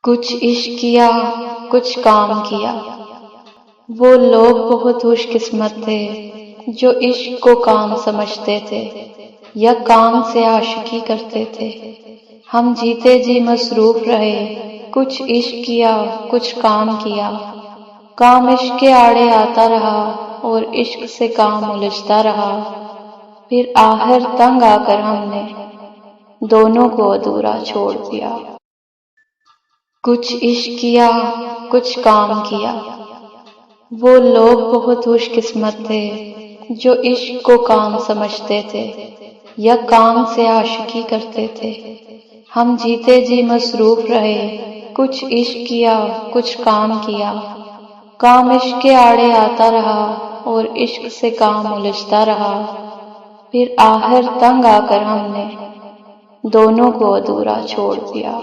کچھ عشق کیا کچھ کام کیا۔ وہ لوگ بہت خوش قسمت تھے جو عشق کو کام سمجھتے تھے یا کام سے عاشقی کرتے تھے۔ ہم جیتے جی مصروف رہے، کچھ عشق کیا کچھ کام کیا۔ کام عشق کے آڑے آتا رہا اور عشق سے کام الجھتا رہا، پھر آخر تنگ آ کر ہم نے دونوں کو ادھورا چھوڑ دیا۔ کچھ عشق کیا کچھ کام کیا۔ وہ لوگ بہت خوش قسمت تھے جو عشق کو کام سمجھتے تھے یا کام سے عاشقی کرتے تھے۔ ہم جیتے جی مصروف رہے، کچھ عشق کیا کچھ کام کیا۔ کام عشق کے آڑے آتا رہا اور عشق سے کام الجھتا رہا، پھر آخر تنگ آ کر ہم نے دونوں کو ادھورا چھوڑ دیا۔